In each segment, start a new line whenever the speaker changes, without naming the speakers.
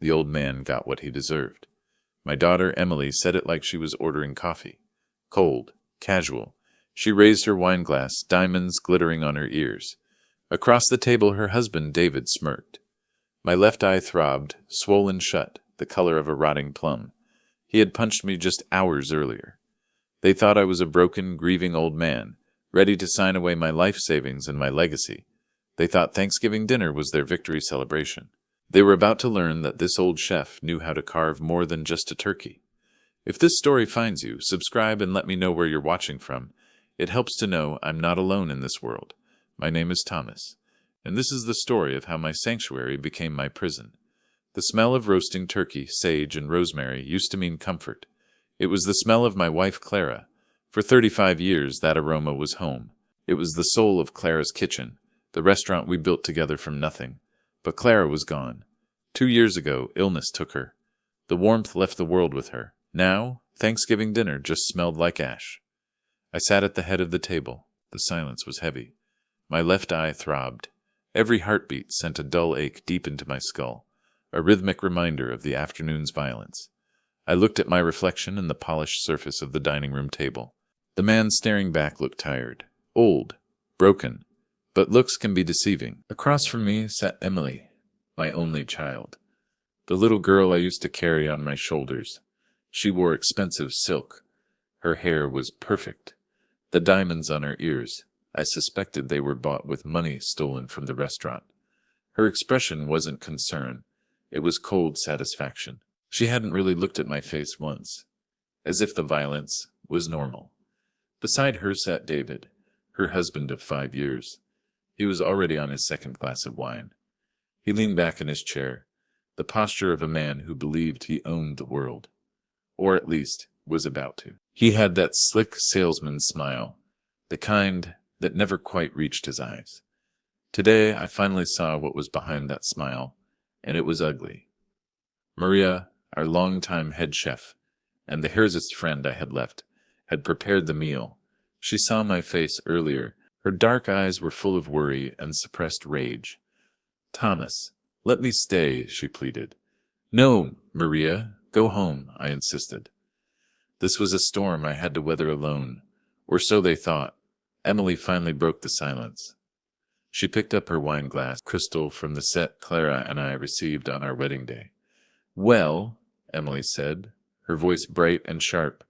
The old man got what he deserved. My daughter, Emily, said it like she was ordering coffee. Cold, casual. She raised her wine glass, diamonds glittering on her ears. Across the table, her husband, David, smirked. My left eye throbbed, swollen shut, the color of a rotting plum. He had punched me just hours earlier. They thought I was a broken, grieving old man, ready to sign away my life savings and my legacy. They thought Thanksgiving dinner was their victory celebration. They were about to learn that this old chef knew how to carve more than just a turkey. If this story finds you, subscribe and let me know where you're watching from. It helps to know I'm not alone in this world. My name is Thomas, and this is the story of how my sanctuary became my prison. The smell of roasting turkey, sage, and rosemary used to mean comfort. It was the smell of my wife Clara. For 35 years, that aroma was home. It was the soul of Clara's kitchen, the restaurant we built together from nothing. But Clara was gone. 2 years ago, illness took her. The warmth left the world with her. Now, Thanksgiving dinner just smelled like ash. I sat at the head of the table. The silence was heavy. My left eye throbbed. Every heartbeat sent a dull ache deep into my skull, a rhythmic reminder of the afternoon's violence. I looked at my reflection in the polished surface of the dining room table. The man staring back looked tired, old, broken, but looks can be deceiving. Across from me sat Emily, my only child, the little girl I used to carry on my shoulders. She wore expensive silk. Her hair was perfect. The diamonds on her ears, I suspected they were bought with money stolen from the restaurant. Her expression wasn't concern. It was cold satisfaction. She hadn't really looked at my face once, as if the violence was normal. Beside her sat David, her husband of 5 years. He was already on his second glass of wine. He leaned back in his chair, the posture of a man who believed he owned the world, or at least was about to. He had that slick salesman smile, the kind that never quite reached his eyes. Today I finally saw what was behind that smile, and it was ugly. Maria, our longtime head chef, and the Herzist friend I had left, had prepared the meal. She saw my face earlier. Her dark eyes were full of worry and suppressed rage. "Thomas, let me stay," she pleaded. "No, Maria, go home," I insisted. This was a storm I had to weather alone, or so they thought. Emily finally broke the silence. She picked up her wine glass, crystal from the set Clara and I received on our wedding day. "Well," Emily said, her voice bright and sharp.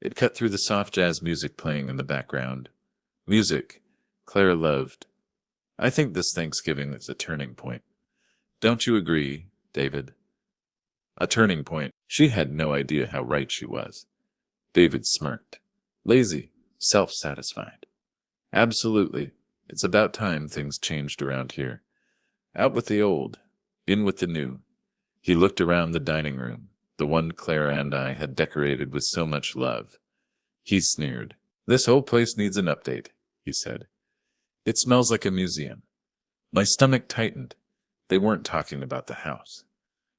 It cut through the soft jazz music playing in the background. Music Clara loved. "I think this Thanksgiving is a turning point. Don't you agree, David?" A turning point. She had no idea how right she was. David smirked. Lazy, self-satisfied. "Absolutely. It's about time things changed around here. Out with the old, in with the new." He looked around the dining room, the one Clara and I had decorated with so much love. He sneered. "This whole place needs an update," he said. "It smells like a museum." My stomach tightened. They weren't talking about the house.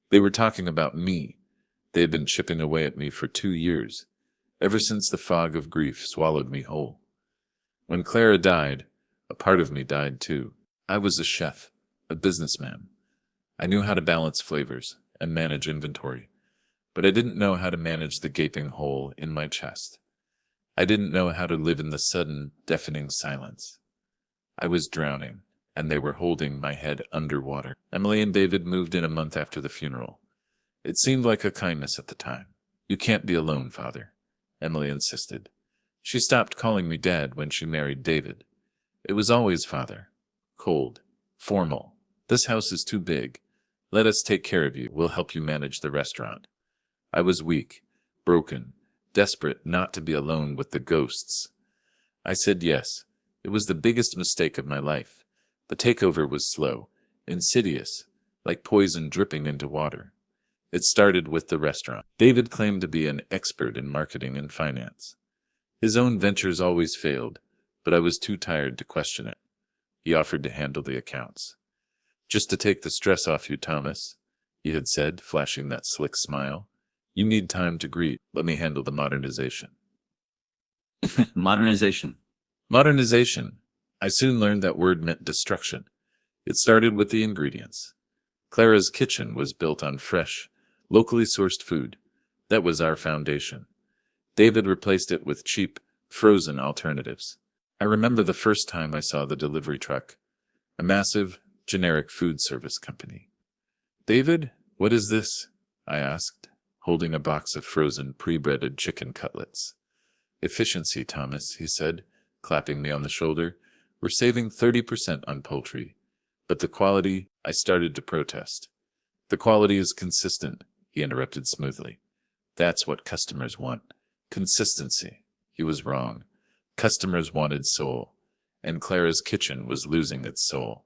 They were talking about me. They had been chipping away at me for 2 years, ever since the fog of grief swallowed me whole. When Clara died, a part of me died too. I was a chef, a businessman. I knew how to balance flavors and manage inventory, but I didn't know how to manage the gaping hole in my chest. I didn't know how to live in the sudden, deafening silence. I was drowning, and they were holding my head underwater. Emily and David moved in a month after the funeral. It seemed like a kindness at the time. "You can't be alone, Father," Emily insisted. She stopped calling me Dad when she married David. It was always Father. Cold. Formal. "This house is too big. Let us take care of you. We'll help you manage the restaurant." I was weak, broken, desperate not to be alone with the ghosts. I said yes. It was the biggest mistake of my life. The takeover was slow, insidious, like poison dripping into water. It started with the restaurant. David claimed to be an expert in marketing and finance. His own ventures always failed, but I was too tired to question it. He offered to handle the accounts. "Just to take the stress off you, Thomas," he had said, flashing that slick smile. "You need time to greet. Let me handle the modernization."
Modernization.
Modernization. I soon learned that word meant destruction. It started with the ingredients. Clara's kitchen was built on fresh, locally sourced food. That was our foundation. David replaced it with cheap, frozen alternatives. I remember the first time I saw the delivery truck, a massive, generic food service company. "David, what is this?" I asked, holding a box of frozen, pre-breaded chicken cutlets. "Efficiency, Thomas," he said, clapping me on the shoulder. "We're saving 30% on poultry. But the quality," I started to protest. "The quality is consistent," he interrupted smoothly. "That's what customers want. Consistency." He was wrong. Customers wanted soul, and Clara's kitchen was losing its soul,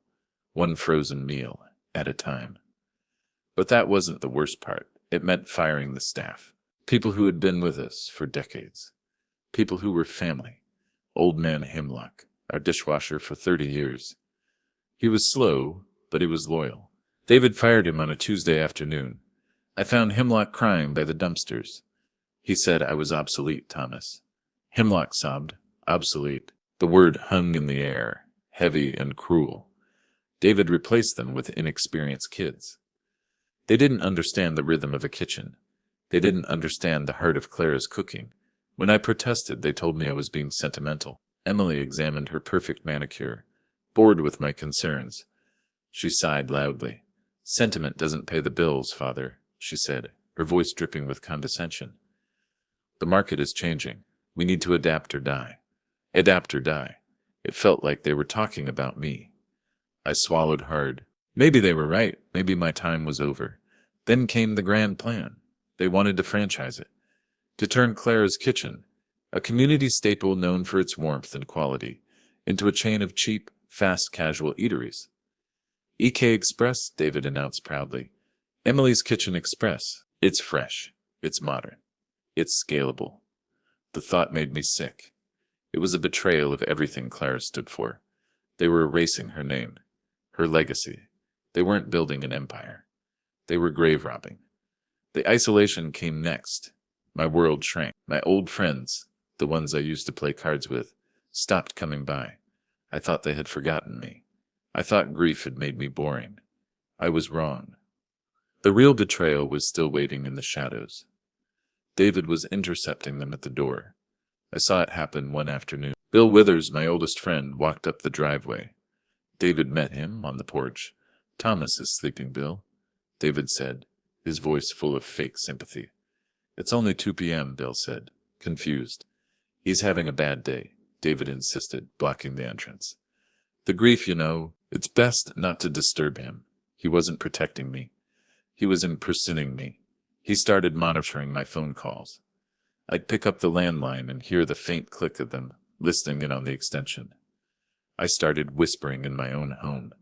one frozen meal at a time. But that wasn't the worst part. It meant firing the staff. People who had been with us for decades. People who were family. Old man Hemlock, our dishwasher for 30 years. He was slow, but he was loyal. David fired him on a Tuesday afternoon. I found Hemlock crying by the dumpsters. He said I was obsolete, Thomas. Hemlock sobbed. Obsolete. The word hung in the air, heavy and cruel. David replaced them with inexperienced kids. They didn't understand the rhythm of a kitchen. They didn't understand the heart of Clara's cooking. When I protested, they told me I was being sentimental. Emily examined her perfect manicure, bored with my concerns. She sighed loudly. "Sentiment doesn't pay the bills, Father," she said, her voice dripping with condescension. "The market is changing. We need to adapt or die." Adapt or die. It felt like they were talking about me. I swallowed hard. Maybe they were right. Maybe my time was over. Then came the grand plan. They wanted to franchise it. To turn Clara's Kitchen, a community staple known for its warmth and quality, into a chain of cheap, fast casual eateries. "EK Express," David announced proudly. "Emily's Kitchen Express. It's fresh. It's modern. It's scalable." The thought made me sick. It was a betrayal of everything Clara stood for. They were erasing her name, her legacy. They weren't building an empire. They were grave robbing. The isolation came next. My world shrank. My old friends, the ones I used to play cards with, stopped coming by. I thought they had forgotten me. I thought grief had made me boring. I was wrong. The real betrayal was still waiting in the shadows. David was intercepting them at the door. I saw it happen one afternoon. Bill Withers, my oldest friend, walked up the driveway. David met him on the porch. "Thomas is sleeping, Bill," David said, his voice full of fake sympathy. "It's only 2 p.m., Bill said, confused. "He's having a bad day," David insisted, blocking the entrance. "The grief, you know, it's best not to disturb him. He wasn't protecting me. He was impersonating me. He started monitoring my phone calls. I'd pick up the landline and hear the faint click of them, listening in on the extension. I started whispering in my own home,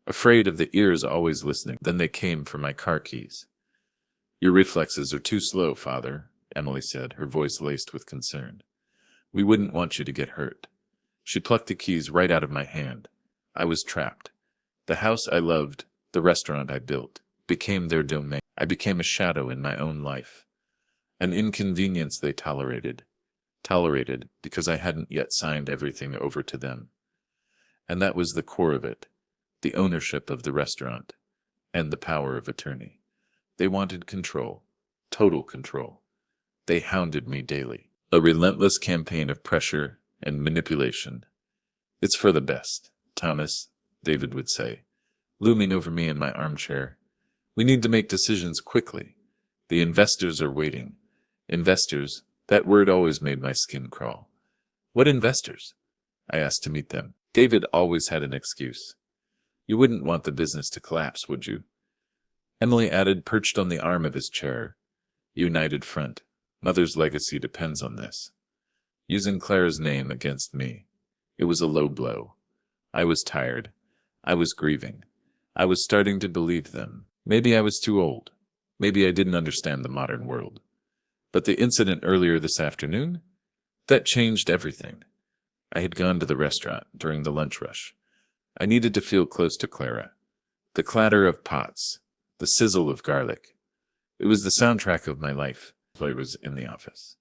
afraid of the ears always listening. Then they came for my car keys. "Your reflexes are too slow, Father," Emily said, her voice laced with concern. "We wouldn't want you to get hurt." She plucked the keys right out of my hand. I was trapped. The house I loved, the restaurant I built, became their domain. I became a shadow in my own life. An inconvenience they tolerated because I hadn't yet signed everything over to them. And that was the core of it, the ownership of the restaurant, and the power of attorney. They wanted control, total control. They hounded me daily, a relentless campaign of pressure and manipulation. "It's for the best, Thomas," David would say, looming over me in my armchair. "We need to make decisions quickly. The investors are waiting." Investors, that word always made my skin crawl. "What investors?" I asked to meet them. David always had an excuse. "You wouldn't want the business to collapse, would you?" Emily added, perched on the arm of his chair. "United front. Mother's legacy depends on this." Using Clara's name against me. It was a low blow. I was tired. I was grieving. I was starting to believe them. Maybe I was too old. Maybe I didn't understand the modern world. But the incident earlier this afternoon? That changed everything. I had gone to the restaurant during the lunch rush. I needed to feel close to Clara. The clatter of pots, the sizzle of garlic. It was the soundtrack of my life. I was in the office.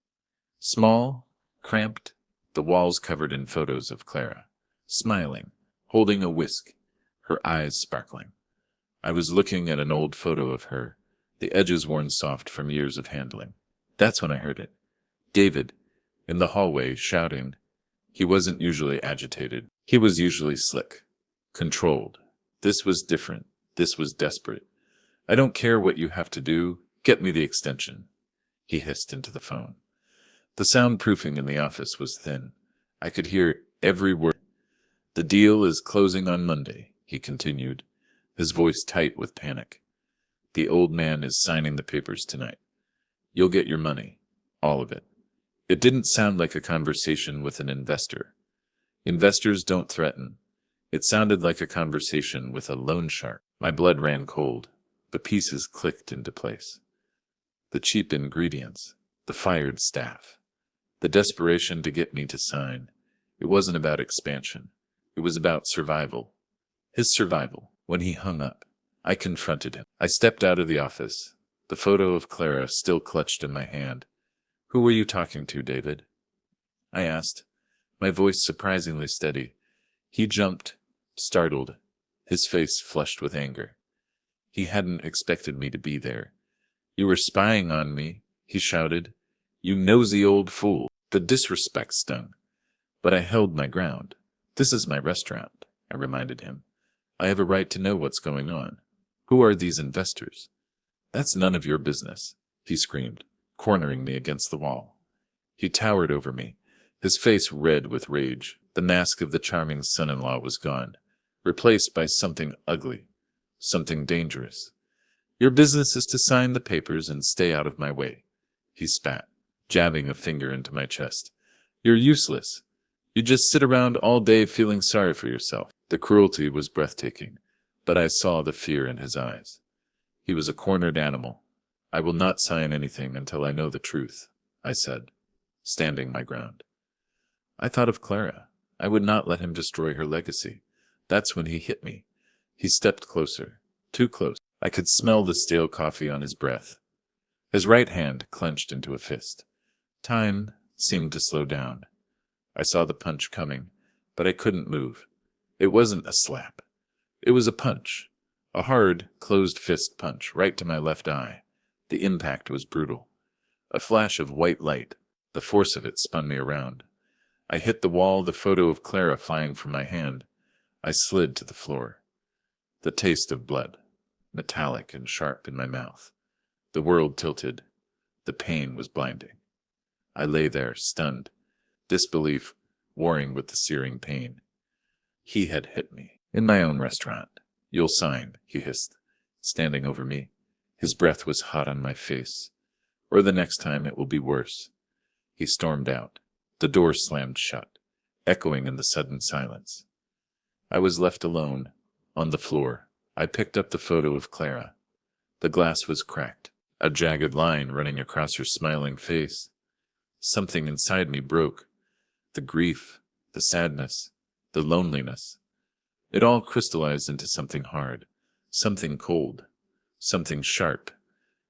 Small, cramped, the walls covered in photos of Clara, smiling, holding a whisk, her eyes sparkling. I was looking at an old photo of her, the edges worn soft from years of handling. That's when I heard it. David, in the hallway, shouting. He wasn't usually agitated. He was usually slick, controlled. This was different. This was desperate. I don't care what you have to do. Get me the extension. He hissed into the phone. The soundproofing in the office was thin. I could hear every word. The deal is closing on Monday, he continued, his voice tight with panic. The old man is signing the papers tonight. You'll get your money. All of it. It didn't sound like a conversation with an investor. Investors don't threaten. It sounded like a conversation with a loan shark. My blood ran cold. The pieces clicked into place. The cheap ingredients. The fired staff. The desperation to get me to sign. It wasn't about expansion. It was about survival. His survival. When he hung up, I confronted him. I stepped out of the office, the photo of Clara still clutched in my hand. Who were you talking to, David? I asked, my voice surprisingly steady. He jumped, startled, his face flushed with anger. He hadn't expected me to be there. You were spying on me, he shouted. You nosy old fool. The disrespect stung. But I held my ground. This is my restaurant, I reminded him. I have a right to know what's going on. Who are these investors? That's none of your business, he screamed, cornering me against the wall. He towered over me, his face red with rage. The mask of the charming son-in-law was gone, replaced by something ugly, something dangerous. Your business is to sign the papers and stay out of my way, he spat, jabbing a finger into my chest. You're useless. You just sit around all day feeling sorry for yourself. The cruelty was breathtaking, but I saw the fear in his eyes. He was a cornered animal. I will not sign anything until I know the truth, I said, standing my ground. I thought of Clara. I would not let him destroy her legacy. That's when he hit me. He stepped closer, too close. I could smell the stale coffee on his breath. His right hand clenched into a fist. Time seemed to slow down. I saw the punch coming, but I couldn't move. It wasn't a slap. It was a punch. A hard, closed-fist punch right to my left eye. The impact was brutal. A flash of white light. The force of it spun me around. I hit the wall, the photo of Clara flying from my hand. I slid to the floor. The taste of blood, metallic and sharp in my mouth. The world tilted. The pain was blinding. I lay there, stunned. Disbelief warring with the searing pain. He had hit me. In my own restaurant. You'll sign, he hissed, standing over me. His breath was hot on my face. Or the next time it will be worse. He stormed out. The door slammed shut, echoing in the sudden silence. I was left alone, on the floor. I picked up the photo of Clara. The glass was cracked, a jagged line running across her smiling face. Something inside me broke. The grief, the sadness, the loneliness. It all crystallized into something hard, something cold, something sharp.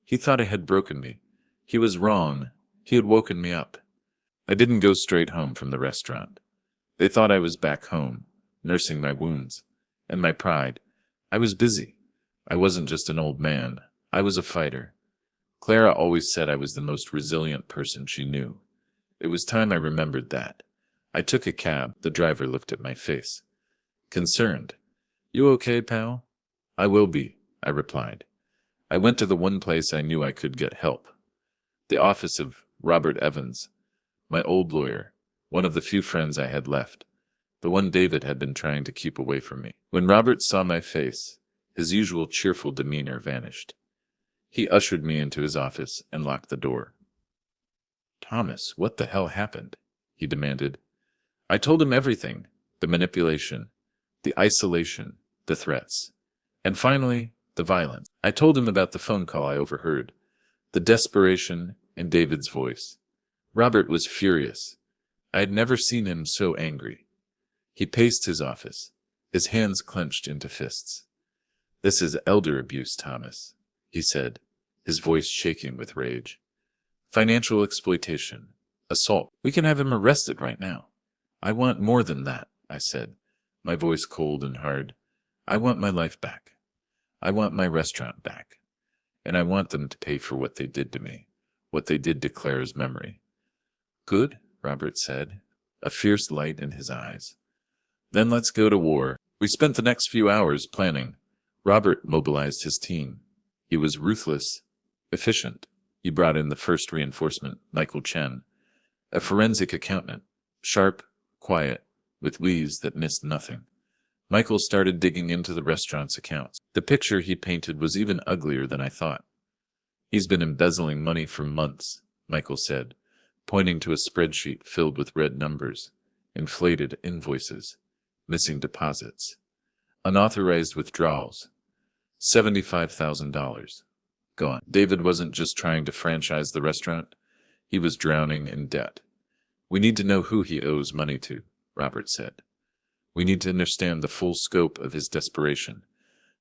He thought I had broken me. He was wrong. He had woken me up. I didn't go straight home from the restaurant. They thought I was back home, nursing my wounds, and my pride. I was busy. I wasn't just an old man. I was a fighter. Clara always said I was the most resilient person she knew. It was time I remembered that. I took a cab. The driver looked at my face. Concerned. You okay, pal? I will be, I replied. I went to the one place I knew I could get help. The office of Robert Evans, my old lawyer, one of the few friends I had left, the one David had been trying to keep away from me. When Robert saw my face, his usual cheerful demeanor vanished. He ushered me into his office and locked the door. Thomas, what the hell happened? He demanded. I told him everything, the manipulation, the isolation, the threats, and finally, the violence. I told him about the phone call I overheard, the desperation in David's voice. Robert was furious. I had never seen him so angry. He paced his office, his hands clenched into fists. This is elder abuse, Thomas, he said, his voice shaking with rage. Financial exploitation, assault. We can have him arrested right now. I want more than that, I said, my voice cold and hard. I want my life back. I want my restaurant back. And I want them to pay for what they did to me, what they did to Claire's memory. Good, Robert said, a fierce light in his eyes. Then let's go to war. We spent the next few hours planning. Robert mobilized his team. He was ruthless, efficient. He brought in the first reinforcement, Michael Chen, a forensic accountant, sharp, quiet, with leaves that missed nothing. Michael started digging into the restaurant's accounts. The picture he painted was even uglier than I thought. He's been embezzling money for months, Michael said, pointing to a spreadsheet filled with red numbers, inflated invoices, missing deposits, unauthorized withdrawals, $75,000. Gone. David wasn't just trying to franchise the restaurant, he was drowning in debt. We need to know who he owes money to, Robert said. We need to understand the full scope of his desperation.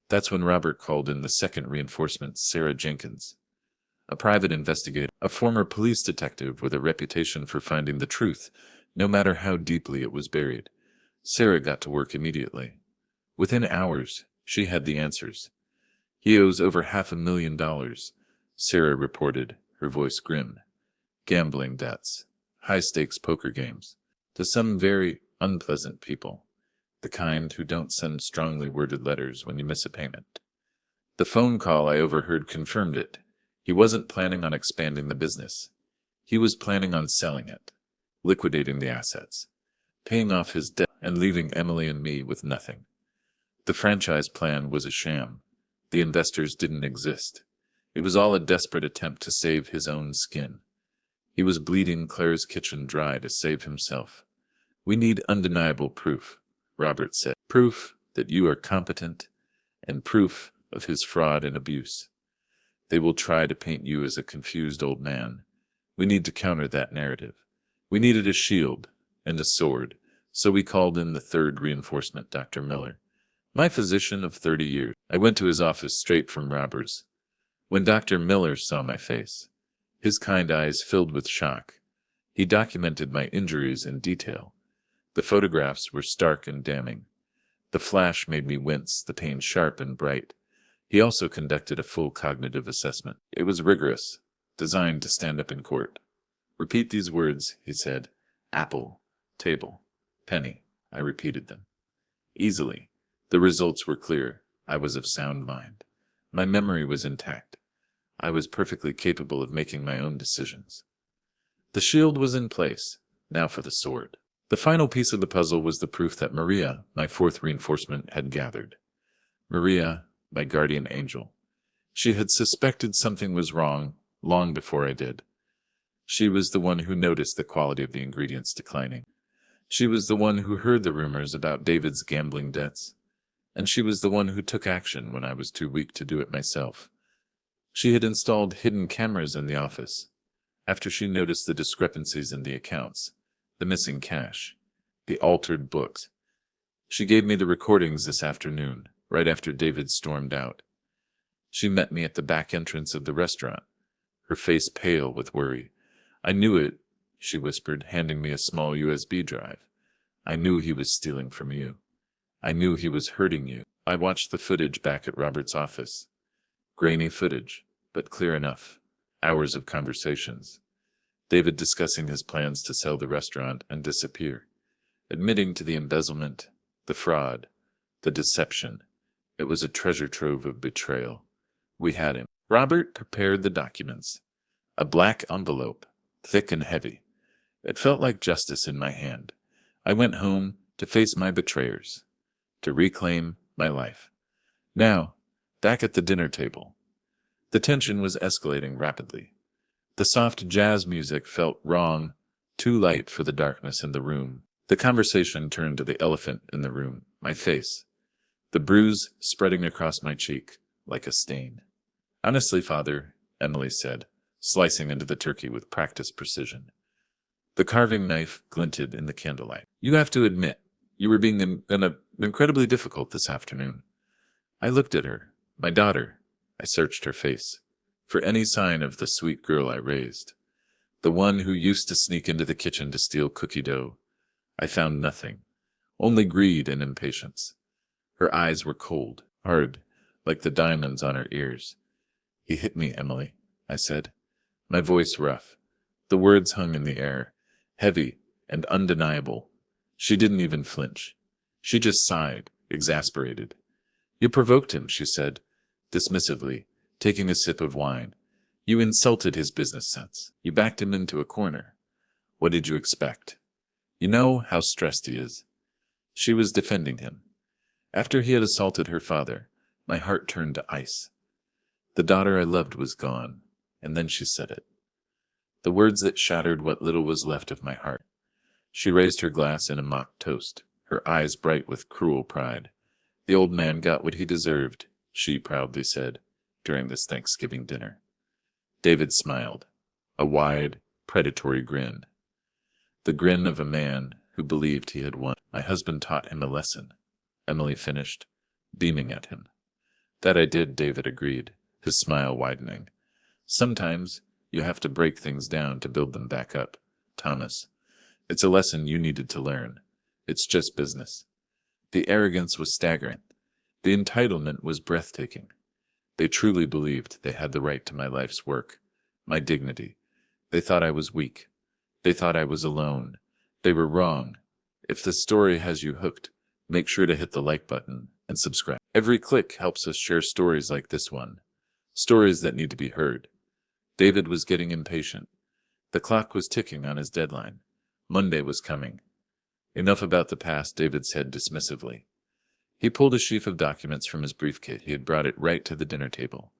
That's when Robert called in the second reinforcement, Sarah Jenkins, a private investigator, a former police detective with a reputation for finding the truth, no matter how deeply it was buried. Sarah got to work immediately. Within hours, she had the answers. He owes over $500,000, Sarah reported, her voice grim. Gambling debts, high-stakes poker games, to some very unpleasant people, the kind who don't send strongly worded letters when you miss a payment. The phone call I overheard confirmed it. He wasn't planning on expanding the business. He was planning on selling it, liquidating the assets, paying off his debt, and leaving Emily and me with nothing. The franchise plan was a sham. The investors didn't exist. It was all a desperate attempt to save his own skin. He was bleeding Claire's kitchen dry to save himself. We need undeniable proof, Robert said. Proof that you are competent, and proof of his fraud and abuse. They will try to paint you as a confused old man. We need to counter that narrative. We needed a shield and a sword, so we called in the third reinforcement, Dr. Miller, my physician of 30 years. I went to his office straight from Robert's. When Dr. Miller saw my face, his kind eyes filled with shock. He documented my injuries in detail. The photographs were stark and damning. The flash made me wince, the pain sharp and bright. He also conducted a full cognitive assessment. It was rigorous, designed to stand up in court. Repeat these words, he said. Apple, table, penny. I repeated them. Easily. The results were clear. I was of sound mind. My memory was intact. I was perfectly capable of making my own decisions. The shield was in place. Now for the sword. The final piece of the puzzle was the proof that Maria, my fourth reinforcement, had gathered. Maria, my guardian angel. She had suspected something was wrong long before I did. She was the one who noticed the quality of the ingredients declining. She was the one who heard the rumors about David's gambling debts. And she was the one who took action when I was too weak to do it myself. She had installed hidden cameras in the office. After she noticed the discrepancies in the accounts, the missing cash, the altered books, she gave me the recordings this afternoon, right after David stormed out. She met me at the back entrance of the restaurant, her face pale with worry. I knew it, she whispered, handing me a small USB drive. I knew he was stealing from you. I knew he was hurting you. I watched the footage back at Robert's office. Grainy footage, but clear enough. Hours of conversations. David discussing his plans to sell the restaurant and disappear. Admitting to the embezzlement, the fraud, the deception. It was a treasure trove of betrayal. We had him. Robert prepared the documents. A black envelope, thick and heavy. It felt like justice in my hand. I went home to face my betrayers, to reclaim my life. Now, back at the dinner table. The tension was escalating rapidly. The soft jazz music felt wrong, too light for the darkness in the room. The conversation turned to the elephant in the room, my face, the bruise spreading across my cheek like a stain. Honestly, Father, Emily said, slicing into the turkey with practiced precision. The carving knife glinted in the candlelight. You have to admit, you were being incredibly difficult this afternoon. I looked at her, my daughter. I searched her face for any sign of the sweet girl I raised, the one who used to sneak into the kitchen to steal cookie dough. I found nothing, only greed and impatience. Her eyes were cold, hard, like the diamonds on her ears. "He hit me, Emily," I said, my voice rough. The words hung in the air, heavy and undeniable. She didn't even flinch. She just sighed, exasperated. "You provoked him," she said, dismissively, taking a sip of wine. "You insulted his business sense. You backed him into a corner. What did you expect? You know how stressed he is." She was defending him. After he had assaulted her father, my heart turned to ice. The daughter I loved was gone, and then she said it. The words that shattered what little was left of my heart. She raised her glass in a mock toast, her eyes bright with cruel pride. "The old man got what he deserved," she proudly said, during this Thanksgiving dinner. David smiled, a wide, predatory grin. The grin of a man who believed he had won. "My husband taught him a lesson," Emily finished, beaming at him. "That I did," David agreed, his smile widening. "Sometimes you have to break things down to build them back up, Thomas. It's a lesson you needed to learn. It's just business." The arrogance was staggering. The entitlement was breathtaking. They truly believed they had the right to my life's work, my dignity. They thought I was weak. They thought I was alone. They were wrong. If this story has you hooked, make sure to hit the like button and subscribe. Every click helps us share stories like this one. Stories that need to be heard. David was getting impatient. The clock was ticking on his deadline. Monday was coming. "Enough about the past," David said dismissively. He pulled a sheaf of documents from his briefcase. He had brought it right to the dinner table.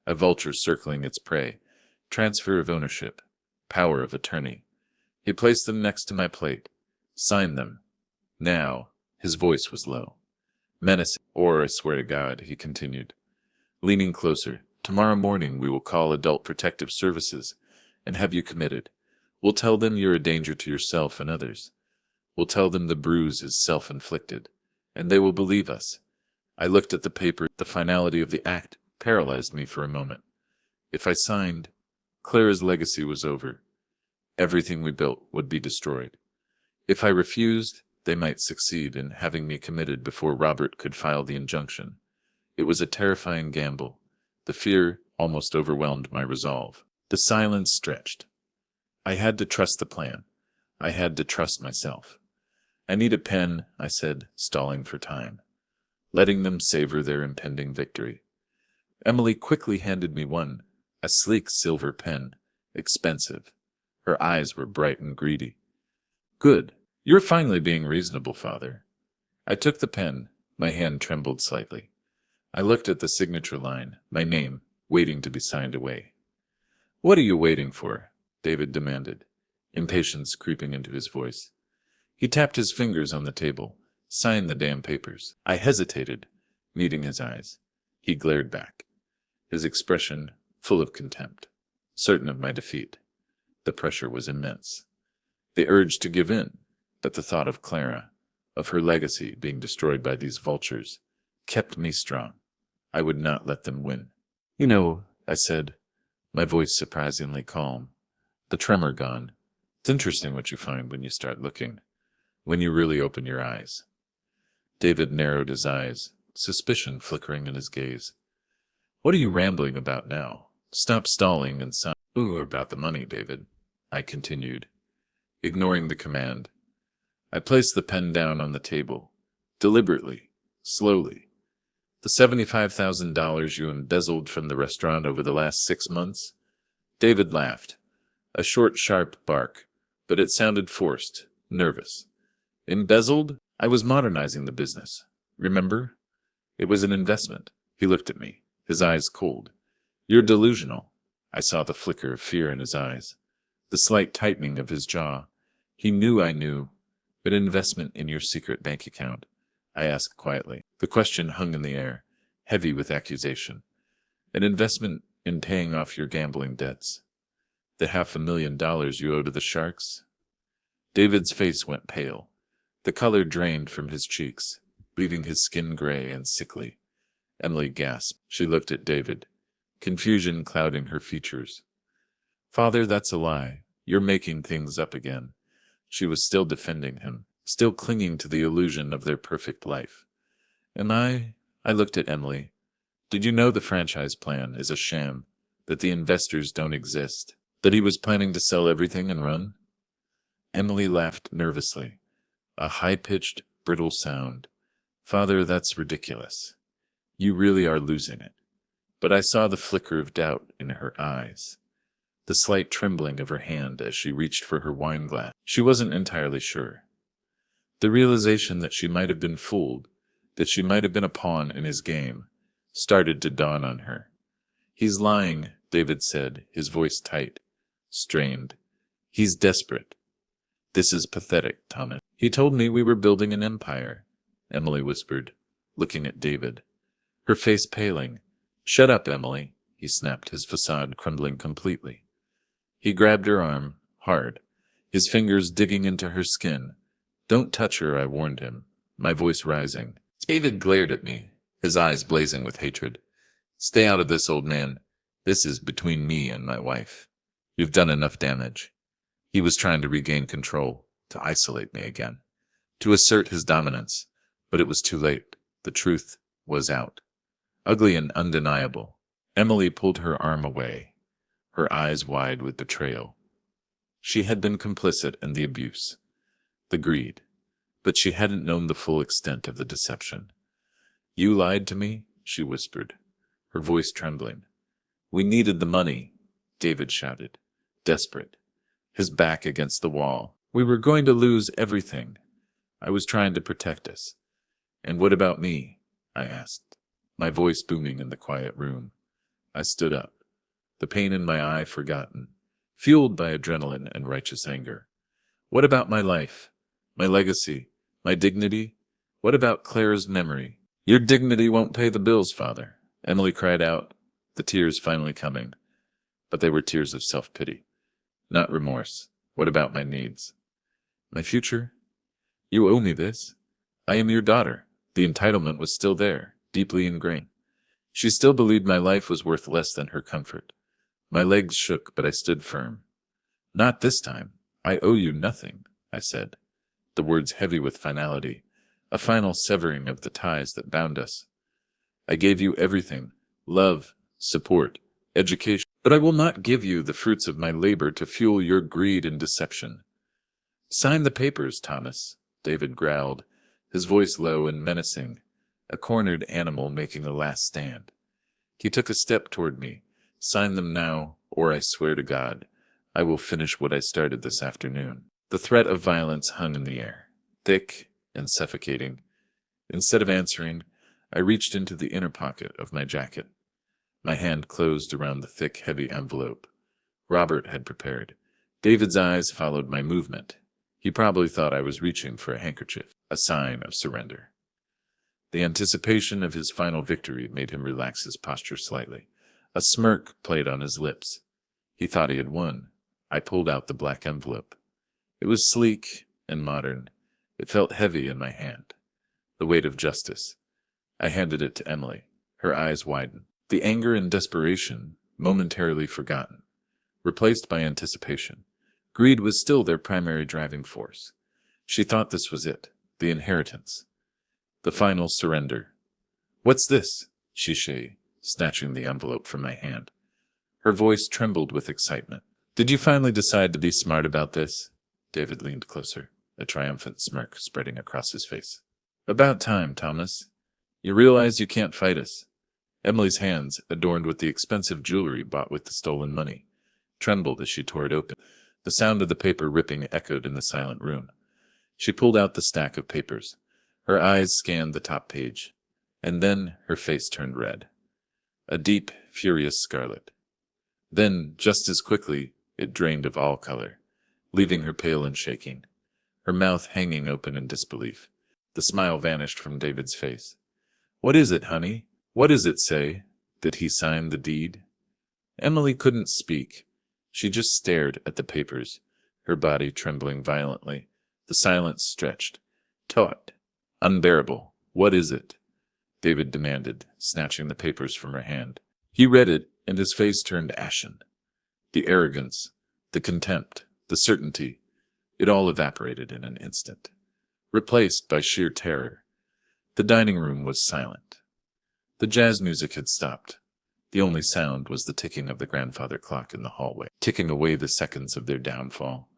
A vulture circling its prey. Transfer of ownership. Power of attorney. He placed them next to my plate. "Sign them. Now." His voice was low. "Menacing. Or, I swear to God," he continued, leaning closer. "Tomorrow morning we will call Adult Protective Services and have you committed. We'll tell them you're a danger to yourself and others. We'll tell them the bruise is self-inflicted, and they will believe us." I looked at the paper. The finality of the act paralyzed me for a moment. If I signed, Clara's legacy was over. Everything we built would be destroyed. If I refused, they might succeed in having me committed before Robert could file the injunction. It was a terrifying gamble. The fear almost overwhelmed my resolve. The silence stretched. I had to trust the plan. I had to trust myself. "I need a pen," I said, stalling for time, letting them savor their impending victory. Emily quickly handed me one, a sleek silver pen, expensive. Her eyes were bright and greedy. "Good. You're finally being reasonable, Father." I took the pen. My hand trembled slightly. I looked at the signature line, my name, waiting to be signed away. "What are you waiting for?" David demanded, impatience creeping into his voice. He tapped his fingers on the table. "Sign the damn papers." I hesitated, meeting his eyes. He glared back, his expression full of contempt, certain of my defeat. The pressure was immense. The urge to give in, but the thought of Clara, of her legacy being destroyed by these vultures, kept me strong. I would not let them win. "You know," I said, my voice surprisingly calm, the tremor gone. "It's interesting what you find when you start looking, when you really open your eyes." David narrowed his eyes, suspicion flickering in his gaze. "What are you rambling about now? Stop stalling and sign." "Ooh, about the money, David," I continued, ignoring the command. I placed the pen down on the table, deliberately, slowly. "The $75,000 you embezzled from the restaurant over the last 6 months?" David laughed, a short, sharp bark, but it sounded forced, nervous. "Embezzled? I was modernizing the business. Remember? It was an investment." He looked at me, his eyes cold. "You're delusional." I saw the flicker of fear in his eyes, the slight tightening of his jaw. He knew I knew. "But investment in your secret bank account?" I asked quietly. The question hung in the air, heavy with accusation. "An investment in paying off your gambling debts. The $500,000 you owe to the Sharks?" David's face went pale. The color drained from his cheeks, leaving his skin gray and sickly. Emily gasped. She looked at David, confusion clouding her features. "Father, that's a lie. You're making things up again." She was still defending him, still clinging to the illusion of their perfect life. And I looked at Emily, Did you know the franchise plan is a sham, that the investors don't exist, that he was planning to sell everything and run? Emily laughed nervously, a high-pitched, brittle sound. Father, that's ridiculous. You really are losing it. But I saw the flicker of doubt in her eyes, the slight trembling of her hand as she reached for her wine glass. She wasn't entirely sure. The realization that she might have been fooled, that she might have been a pawn in his game, started to dawn on her. He's lying, David said, his voice tight, strained. He's desperate. This is pathetic, Thomas. He told me we were building an empire, Emily whispered, looking at David, her face paling. Shut up, Emily, he snapped, his facade crumbling completely. He grabbed her arm, hard, his fingers digging into her skin. Don't touch her, I warned him, my voice rising. David glared at me, his eyes blazing with hatred. Stay out of this, old man. This is between me and my wife. You've done enough damage. He was trying to regain control, to isolate me again, to assert his dominance, but it was too late. The truth was out. Ugly and undeniable. Emily pulled her arm away, her eyes wide with betrayal. She had been complicit in the abuse, the greed, but she hadn't known the full extent of the deception. You lied to me, she whispered, her voice trembling. We needed the money, David shouted, desperate, his back against the wall. We were going to lose everything. I was trying to protect us. And what about me? I asked, my voice booming in the quiet room. I stood up, the pain in my eye forgotten, fueled by adrenaline and righteous anger. What about my life, my legacy, my dignity? What about Claire's memory? Your dignity won't pay the bills, Father, Emily cried out, the tears finally coming. But they were tears of self-pity, not remorse. What about my needs? My future? You owe me this. I am your daughter. The entitlement was still there, deeply ingrained. She still believed my life was worth less than her comfort. My legs shook, but I stood firm. Not this time. I owe you nothing, I said, the words heavy with finality, a final severing of the ties that bound us. I gave you everything, love, support, education, but I will not give you the fruits of my labor to fuel your greed and deception. Sign the papers, Thomas, David growled, his voice low and menacing, a cornered animal making a last stand. He took a step toward me. Sign them now, or I swear to God, I will finish what I started this afternoon. The threat of violence hung in the air, thick and suffocating. Instead of answering, I reached into the inner pocket of my jacket. My hand closed around the thick, heavy envelope Robert had prepared. David's eyes followed my movement. He probably thought I was reaching for a handkerchief, a sign of surrender. The anticipation of his final victory made him relax his posture slightly. A smirk played on his lips. He thought he had won. I pulled out the black envelope. It was sleek and modern. It felt heavy in my hand. The weight of justice. I handed it to Emily. Her eyes widened. The anger and desperation, momentarily forgotten, replaced by anticipation. Greed was still their primary driving force. She thought this was it, the inheritance, the final surrender. What's this? She shrieked, snatching the envelope from my hand. Her voice trembled with excitement. Did you finally decide to be smart about this? David leaned closer, a triumphant smirk spreading across his face. About time, Thomas. You realize you can't fight us. Emily's hands, adorned with the expensive jewelry bought with the stolen money, trembled as she tore it open. The sound of the paper ripping echoed in the silent room. She pulled out the stack of papers. Her eyes scanned the top page, and then her face turned red. A deep, furious scarlet. Then, just as quickly, it drained of all color, leaving her pale and shaking, her mouth hanging open in disbelief. The smile vanished from David's face. What is it, honey? What does it say? Did he sign the deed? Emily couldn't speak. She just stared at the papers, her body trembling violently. The silence stretched, taut, unbearable. What is it? David demanded, snatching the papers from her hand. He read it, and his face turned ashen. The arrogance, the contempt, the certainty, it all evaporated in an instant, replaced by sheer terror. The dining room was silent. The jazz music had stopped. The only sound was the ticking of the grandfather clock in the hallway, ticking away the seconds of their downfall.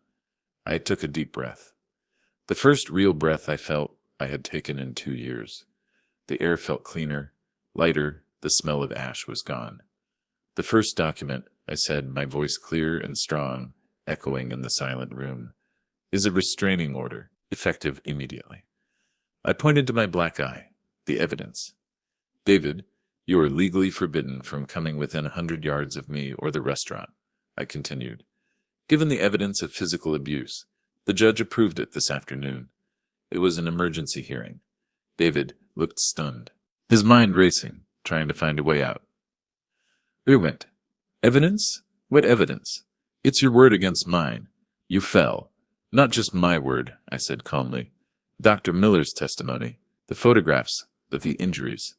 I took a deep breath. The first real breath I felt I had taken in 2 years. The air felt cleaner, lighter, the smell of ash was gone. The first document, I said, my voice clear and strong, echoing in the silent room, is a restraining order, effective immediately. I pointed to my black eye, the evidence. David, you are legally forbidden from coming within 100 yards of me or the restaurant, I continued. Given the evidence of physical abuse, the judge approved it this afternoon. It was an emergency hearing. David looked stunned, his mind racing, trying to find a way out. We went. Evidence? What evidence? It's your word against mine. You fell. Not just my word, I said calmly. Dr. Miller's testimony, the photographs, the injuries.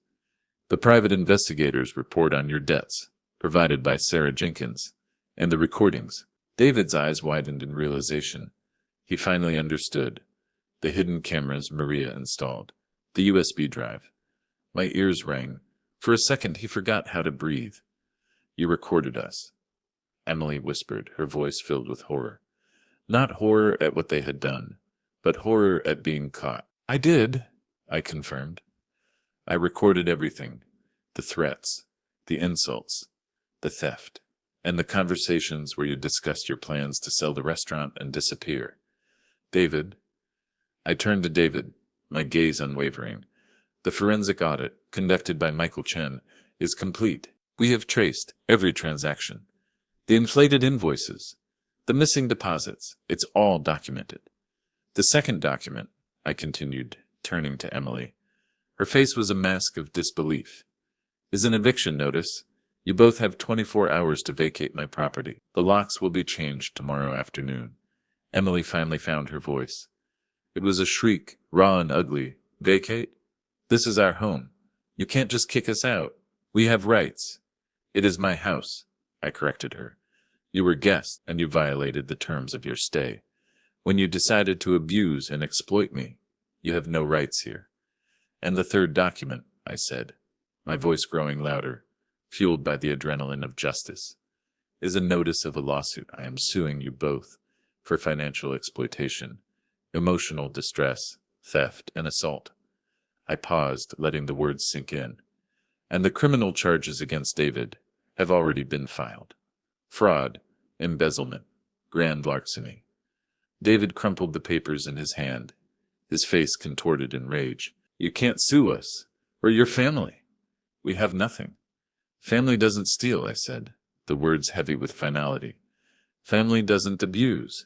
The private investigator's report on your debts, provided by Sarah Jenkins, and the recordings. David's eyes widened in realization. He finally understood. The hidden cameras Maria installed. The USB drive. My ears rang. For a second he forgot how to breathe. You recorded us, Emily whispered, her voice filled with horror. Not horror at what they had done, but horror at being caught. I did, I confirmed. I recorded everything. The threats, the insults, the theft, and the conversations where you discussed your plans to sell the restaurant and disappear. David. I turned to David, my gaze unwavering. The forensic audit, conducted by Michael Chen, is complete. We have traced every transaction. The inflated invoices, the missing deposits, it's all documented. The second document, I continued, turning to Emily. Her face was a mask of disbelief. Is an eviction notice. You both have 24 hours to vacate my property. The locks will be changed tomorrow afternoon. Emily finally found her voice. It was a shriek, raw and ugly. Vacate? This is our home. You can't just kick us out. We have rights. It is my house, I corrected her. You were guests, and you violated the terms of your stay. When you decided to abuse and exploit me, you have no rights here. And the third document, I said, my voice growing louder, fueled by the adrenaline of justice, is a notice of a lawsuit. I am suing you both for financial exploitation, emotional distress, theft, and assault. I paused, letting the words sink in. And the criminal charges against David have already been filed. Fraud, embezzlement, grand larceny. David crumpled the papers in his hand, his face contorted in rage. You can't sue us. We're your family. We have nothing. Family doesn't steal, I said, the words heavy with finality. Family doesn't abuse.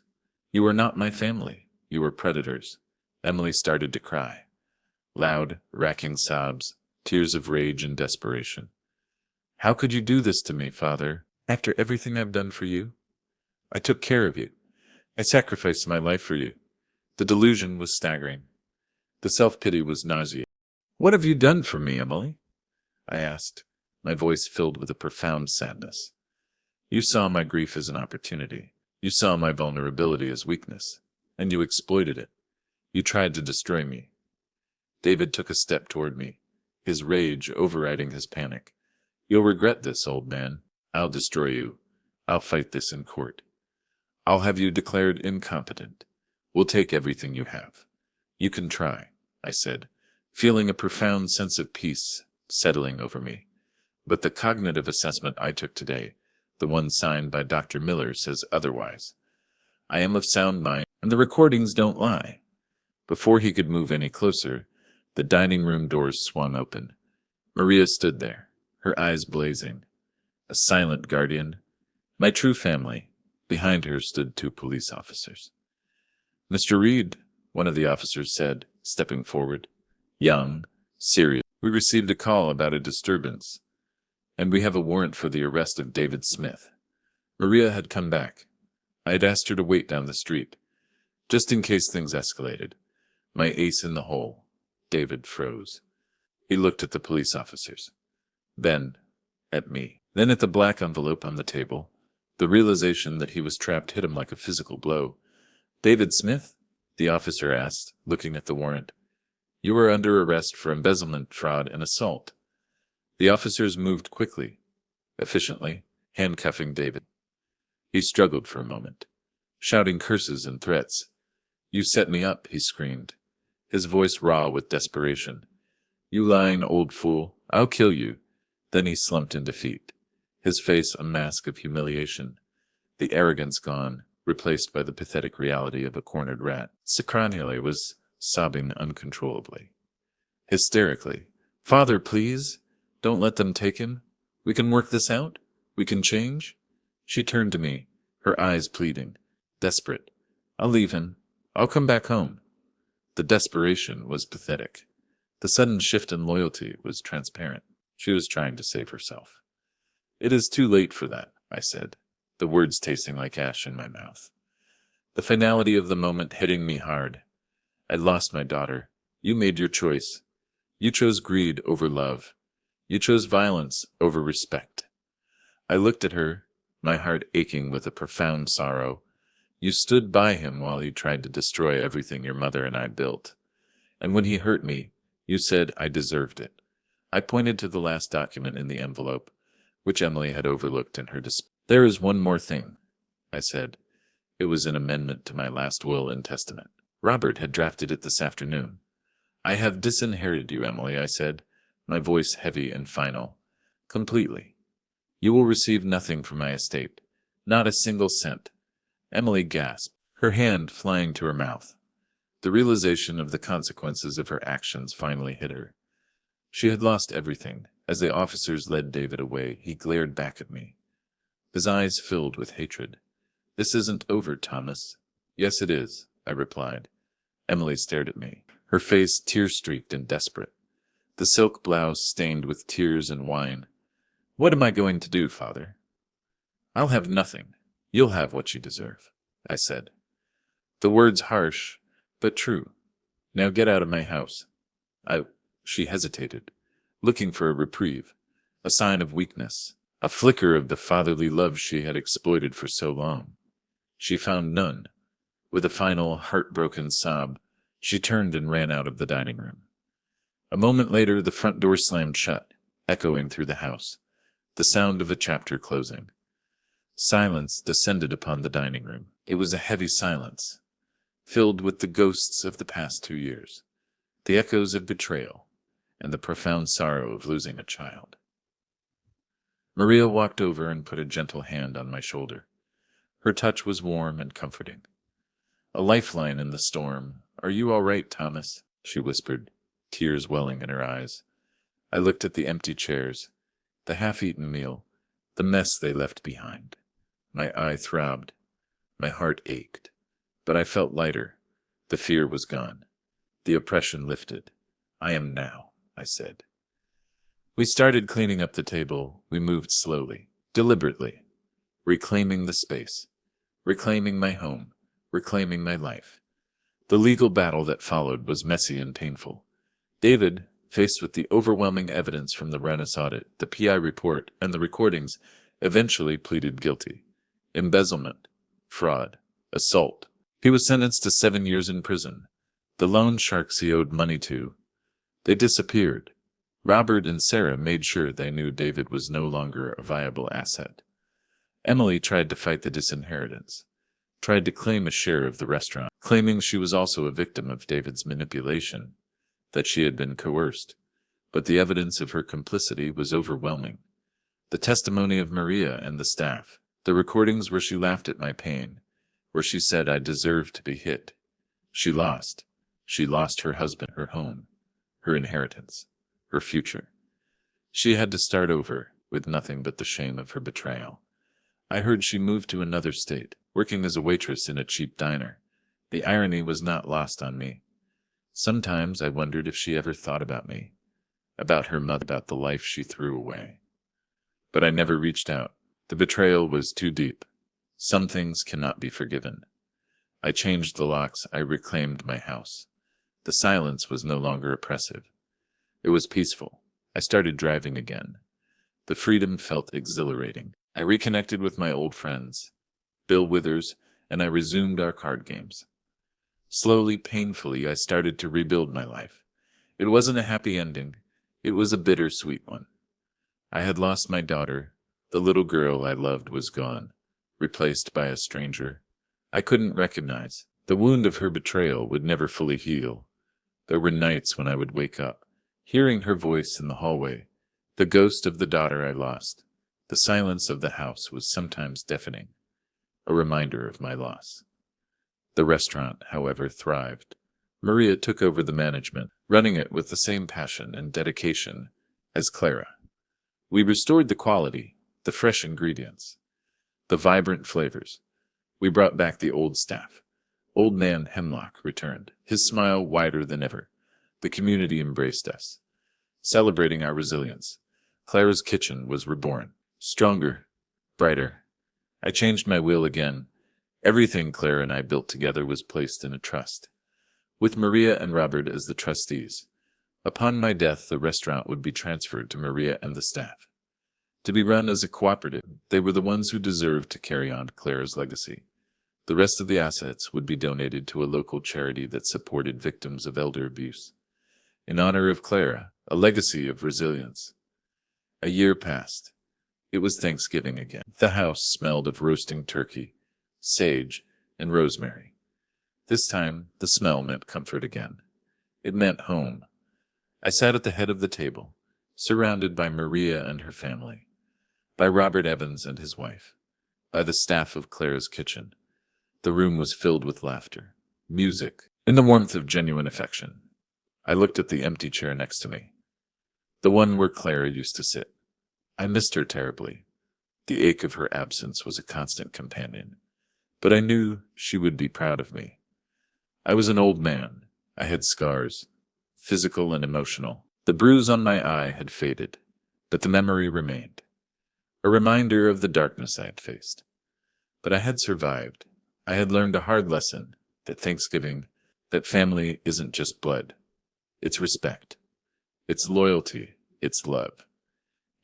You are not my family. You are predators. Emily started to cry. Loud, racking sobs, tears of rage and desperation. How could you do this to me, Father, after everything I've done for you? I took care of you. I sacrificed my life for you. The delusion was staggering. The self-pity was nauseating. What have you done for me, Emily? I asked, my voice filled with a profound sadness. You saw my grief as an opportunity. You saw my vulnerability as weakness, and you exploited it. You tried to destroy me. David took a step toward me, his rage overriding his panic. You'll regret this, old man. I'll destroy you. I'll fight this in court. I'll have you declared incompetent. We'll take everything you have. You can try, I said, feeling a profound sense of peace settling over me. But the cognitive assessment I took today, the one signed by Dr. Miller, says otherwise. I am of sound mind, and the recordings don't lie. Before he could move any closer, the dining room doors swung open. Maria stood there, her eyes blazing. A silent guardian. My true family. Behind her stood 2 police officers. Mr. Reed, one of the officers said, stepping forward. Young, serious. We received a call about a disturbance, and we have a warrant for the arrest of David Smith. Maria had come back. I had asked her to wait down the street, just in case things escalated. My ace in the hole. David froze. He looked at the police officers. Then at me. Then at the black envelope on the table. The realization that he was trapped hit him like a physical blow. David Smith? The officer asked, looking at the warrant. You are under arrest for embezzlement, fraud, and assault. The officers moved quickly, efficiently, handcuffing David. He struggled for a moment, shouting curses and threats. "You set me up," he screamed, his voice raw with desperation. "You lying old fool, I'll kill you." Then he slumped in defeat, his face a mask of humiliation, the arrogance gone, replaced by the pathetic reality of a cornered rat. Sacranile was sobbing uncontrollably, hysterically. "Father, please, don't let them take him. We can work this out. We can change." She turned to me, her eyes pleading, desperate. "I'll leave him. I'll come back home." The desperation was pathetic. The sudden shift in loyalty was transparent. She was trying to save herself. "It is too late for that," I said, the words tasting like ash in my mouth. The finality of the moment hitting me hard. I'd lost my daughter. You made your choice. You chose greed over love. You chose violence over respect. I looked at her, my heart aching with a profound sorrow. You stood by him while he tried to destroy everything your mother and I built. And when he hurt me, you said I deserved it. I pointed to the last document in the envelope, which Emily had overlooked in her despair. "There is one more thing," I said. It was an amendment to my last will and testament. Robert had drafted it this afternoon. "I have disinherited you, Emily," I said, my voice heavy and final. "Completely. You will receive nothing from my estate, not a single cent." Emily gasped, her hand flying to her mouth. The realization of the consequences of her actions finally hit her. She had lost everything. As the officers led David away, he glared back at me, his eyes filled with hatred. "This isn't over, Thomas." "Yes, it is," I replied. Emily stared at me, her face tear-streaked and desperate, the silk blouse stained with tears and wine. "What am I going to do, Father?" "I'll have nothing. You'll have what you deserve," I said. The words harsh, but true. "Now get out of my house." She hesitated, looking for a reprieve, a sign of weakness, a flicker of the fatherly love she had exploited for so long. She found none. With a final, heartbroken sob, she turned and ran out of the dining room. A moment later, the front door slammed shut, echoing through the house, the sound of a chapter closing. Silence descended upon the dining room. It was a heavy silence, filled with the ghosts of the past 2 years, the echoes of betrayal, and the profound sorrow of losing a child. Maria walked over and put a gentle hand on my shoulder. Her touch was warm and comforting. "A lifeline in the storm. Are you all right, Thomas?" she whispered, tears welling in her eyes. I looked at the empty chairs, the half-eaten meal, the mess they left behind. My eye throbbed. My heart ached. But I felt lighter. The fear was gone. The oppression lifted. "I am now," I said. We started cleaning up the table. We moved slowly, deliberately, reclaiming the space, reclaiming my home, reclaiming my life. The legal battle that followed was messy and painful. David, faced with the overwhelming evidence from the Rennes audit, the PI report, and the recordings, eventually pleaded guilty. Embezzlement, fraud, assault. He was sentenced to 7 years in prison. The loan sharks he owed money to, they disappeared. Robert and Sarah made sure they knew David was no longer a viable asset. Emily tried to fight the disinheritance, tried to claim a share of the restaurant, claiming she was also a victim of David's manipulation, that she had been coerced. But the evidence of her complicity was overwhelming. The testimony of Maria and the staff, the recordings where she laughed at my pain, where she said I deserved to be hit. She lost. She lost her husband, her home, her inheritance, her future. She had to start over with nothing but the shame of her betrayal. I heard she moved to another state, working as a waitress in a cheap diner. The irony was not lost on me. Sometimes I wondered if she ever thought about me, about her mother, about the life she threw away. But I never reached out. The betrayal was too deep. Some things cannot be forgiven. I changed the locks. I reclaimed my house. The silence was no longer oppressive. It was peaceful. I started driving again. The freedom felt exhilarating. I reconnected with my old friends, Bill Withers, and I resumed our card games. Slowly, painfully, I started to rebuild my life. It wasn't a happy ending. It was a bittersweet one. I had lost my daughter. The little girl I loved was gone, replaced by a stranger I couldn't recognize. The wound of her betrayal would never fully heal. There were nights when I would wake up, hearing her voice in the hallway, the ghost of the daughter I lost. The silence of the house was sometimes deafening, a reminder of my loss. The restaurant, however, thrived. Maria took over the management, running it with the same passion and dedication as Clara. We restored the quality, the fresh ingredients, the vibrant flavors. We brought back the old staff. Old man Hemlock returned, his smile wider than ever. The community embraced us, celebrating our resilience. Clara's kitchen was reborn, stronger, brighter. I changed my will again. Everything Clara and I built together was placed in a trust, with Maria and Robert as the trustees. Upon my death, the restaurant would be transferred to Maria and the staff. To be run as a cooperative, they were the ones who deserved to carry on Clara's legacy. The rest of the assets would be donated to a local charity that supported victims of elder abuse. In honor of Clara, a legacy of resilience. A year passed. It was Thanksgiving again. The house smelled of roasting turkey, sage, and rosemary. This time, the smell meant comfort again. It meant home. I sat at the head of the table, surrounded by Maria and her family, by Robert Evans and his wife, by the staff of Clara's kitchen. The room was filled with laughter, music, and the warmth of genuine affection. I looked at the empty chair next to me, the one where Clara used to sit. I missed her terribly. The ache of her absence was a constant companion, but I knew she would be proud of me. I was an old man. I had scars, physical and emotional. The bruise on my eye had faded, but the memory remained, a reminder of the darkness I had faced. But I had survived. I had learned a hard lesson, that Thanksgiving, that family isn't just blood. It's respect. It's loyalty. It's love.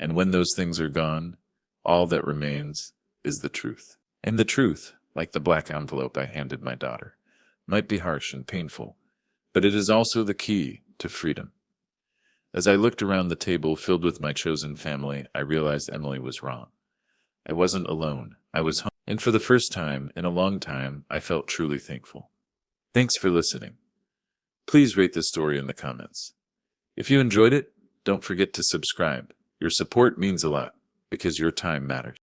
And when those things are gone, all that remains is the truth. And the truth, like the black envelope I handed my daughter, might be harsh and painful, but it is also the key to freedom. As I looked around the table filled with my chosen family, I realized Emily was wrong. I wasn't alone. I was home. And for the first time in a long time, I felt truly thankful. Thanks for listening. Please rate this story in the comments. If you enjoyed it, don't forget to subscribe. Your support means a lot, because your time matters.